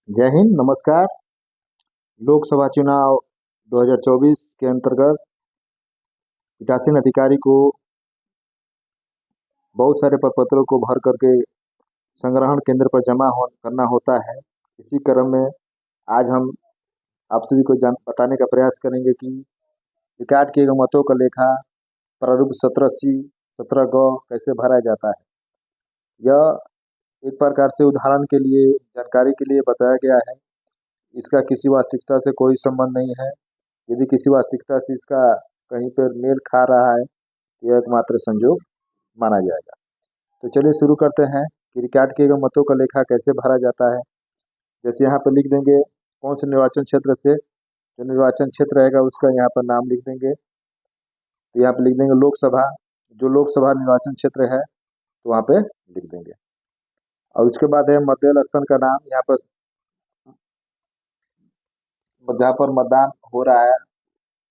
जय हिंद, नमस्कार। लोकसभा चुनाव 2024 के अंतर्गत पीठासीन अधिकारी को बहुत सारे प्रपत्रों को भर करके संग्रहण केंद्र पर करना होता है। इसी क्रम में आज हम आप सभी को बताने का प्रयास करेंगे कि रिकॉर्ड किए गए मतों का लेखा प्रारूप 17C 17 ग कैसे भरा जाता है। यह एक प्रकार से उदाहरण के लिए जानकारी के लिए बताया गया है। इसका किसी वास्तविकता से कोई संबंध नहीं है। यदि किसी वास्तविकता से इसका कहीं पर मेल खा रहा है तो यह एकमात्र संयोग माना जाएगा। तो चलिए शुरू करते हैं कि रिकॉर्ड किए गए मतों का लेखा कैसे भरा जाता है। जैसे यहाँ पर लिख देंगे कौन से निर्वाचन क्षेत्र से जो निर्वाचन क्षेत्र रहेगा उसका यहाँ पर नाम लिख देंगे। तो यहाँ पर लिख देंगे लोकसभा, जो लोकसभा निर्वाचन क्षेत्र है तो वहाँ पे लिख देंगे। और उसके बाद है मतदेय स्थल का नाम, यहाँ पर जहाँ पर मतदान हो रहा है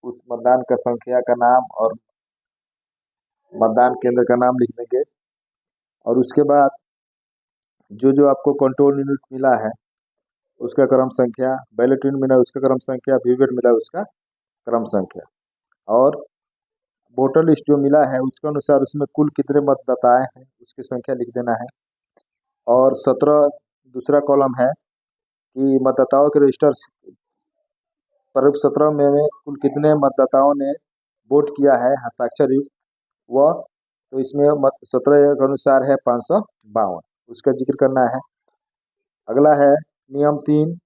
उस मतदान का संख्या का नाम और मतदान केंद्र का नाम लिख देंगे। और उसके बाद जो जो आपको कंट्रोल यूनिट मिला है उसका क्रम संख्या, बैलेट यूनिट मिला उसका क्रम संख्या, वीवीपैट मिला उसका क्रम संख्या, और वोटर लिस्ट जो मिला है उसके अनुसार उसमें कुल कितने मतदाताएं हैं उसकी संख्या लिख देना है। और 17 दूसरा कॉलम है कि मतदाताओं के रजिस्टर प्रारूप 17 में कुल कितने मतदाताओं ने वोट किया है हस्ताक्षर युक्त वह, तो इसमें 17 के अनुसार है 552, उसका जिक्र करना है। अगला है नियम 3,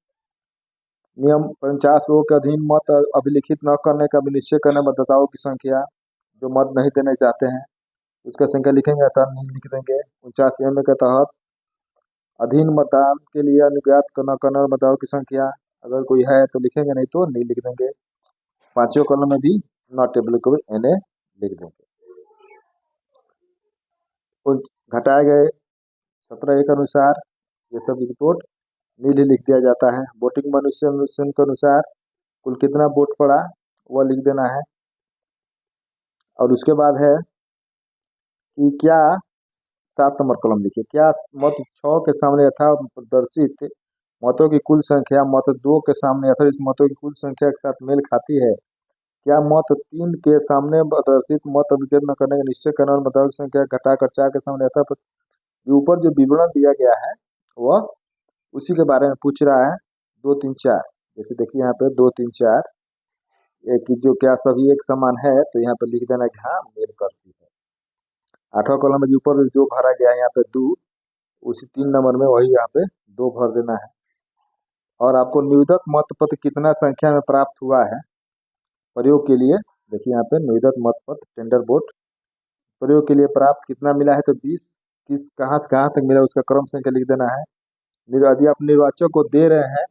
नियम 50 के अधीन मत अभिलिखित न करने का निश्चय करने मतदाताओं की संख्या, जो मत नहीं देने चाहते हैं उसका संख्या लिखेंगे अथवा नहीं लिख देंगे। 49 के तहत अधीन मतदान के लिए अनुज्ञात न करने मतदाताओं की संख्या, अगर कोई है तो लिखेंगे, नहीं तो नहीं लिख देंगे। 5वें कॉलम में भी नॉट एप्लीकेबल NA लिख देंगे। तो घटाए गए 17A के अनुसार ये सब रिपोर्ट नील लिख दिया जाता है। वोटिंग मनुष्य के अनुसार कुल कितना वोट पड़ा वह लिख देना है। और उसके बाद है कि क्या 7 नंबर कॉलम लिखिए, क्या मत 6 के सामने यथा प्रदर्शित मतों की कुल संख्या मत 2 के सामने यथा इस मतों की कुल संख्या के साथ मेल खाती है। क्या मत 3 के सामने प्रदर्शित मत अभिज्ञात न करने का निश्चय करने वाले मतदाताओं की संख्या घटाकर 4 के सामने यथा ऊपर जो विवरण दिया गया है वह उसी के बारे में पूछ रहा है। 2 3 4 जैसे देखिए यहाँ पे 2 3 4 एक जो क्या सभी एक समान है तो यहाँ पे लिख देना कि हाँ मेल करती है। 8वां कॉलम में ऊपर जो भरा गया है यहाँ पे 2, उसी 3 नंबर में वही यहाँ पे 2 भर देना है। और आपको निवेदक मतपत्र कितना संख्या में प्राप्त हुआ है प्रयोग के लिए, देखिए यहाँ पे निवेदक मतपत्र टेंडर वोट प्रयोग के लिए प्राप्त कितना मिला है, तो 20 किस कहाँ से कहाँ तक मिला उसका क्रम संख्या लिख देना है। यदि आप निर्वाचक को दे रहे हैं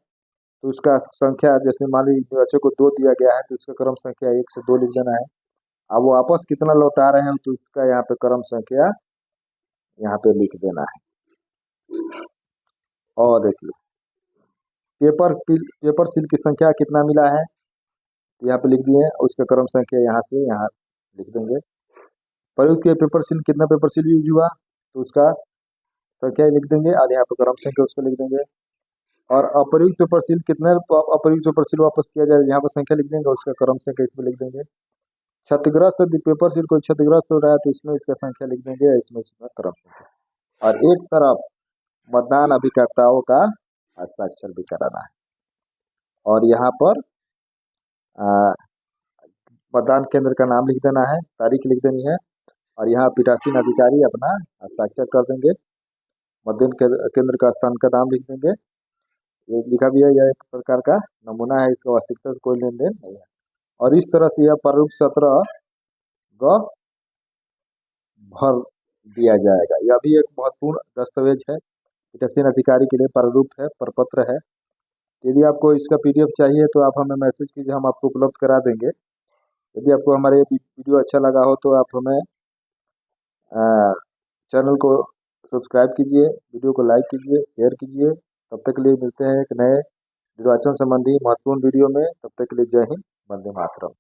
तो उसका संख्या, जैसे मान लीजिए निर्वाचक को 2 दिया गया है तो उसका क्रम संख्या 1 से 2 लिख देना है। अब वो वापस कितना लौटा रहे हैं तो उसका यहाँ पे क्रम संख्या यहाँ पे लिख देना है। और देखिए पेपर सील की संख्या कितना मिला है यहाँ पे लिख दिए, उसका क्रम संख्या यहाँ से यहाँ लिख देंगे। प्रयुक्त किए पेपर सील, कितना पेपर सील यूज हुआ तो उसका संख्या लिख देंगे और यहाँ पे क्रम संख्या उसको लिख देंगे। और अप्रयुक्त पेपर सील कितने अप्रयुक्त पेपर सील वापस किया जाए यहाँ पर संख्या लिख देंगे, उसका क्रम संख्या इसमें लिख देंगे। क्षतिग्रस्त यदि पेपर सील कोई क्षतिग्रस्त हो रहा है तो इसमें इसका संख्या लिख देंगे, इसमें क्रम संख्या। और एक तरफ मतदान अभिकर्ताओं का हस्ताक्षर भी कराना है। और यहाँ पर मतदान केंद्र का नाम लिख देना है, तारीख लिख देनी है और यहाँ पीठासीन अधिकारी अपना हस्ताक्षर कर देंगे। मतदान केंद्र का स्थान का नाम लिख देंगे। ये लिखा भी है, यह एक प्रकार का नमूना है, इसका वास्तविकता से कोई लेन देन नहीं है। और इस तरह से यह प्रारूप 17 ग भर दिया जाएगा। यह भी एक महत्वपूर्ण दस्तावेज है, पीठासीन अधिकारी के लिए प्रारूप है, प्रपत्र है। यदि आपको इसका PDF चाहिए तो आप हमें मैसेज कीजिए, हम आपको उपलब्ध करा देंगे। यदि आपको हमारे वीडियो अच्छा लगा हो तो आप हमें चैनल को सब्सक्राइब कीजिए, वीडियो को लाइक कीजिए, शेयर कीजिए। तब तक के लिए मिलते हैं एक नए निर्वाचन संबंधी महत्वपूर्ण वीडियो में। तब तक के लिए जय हिंद, वंदे मातरम।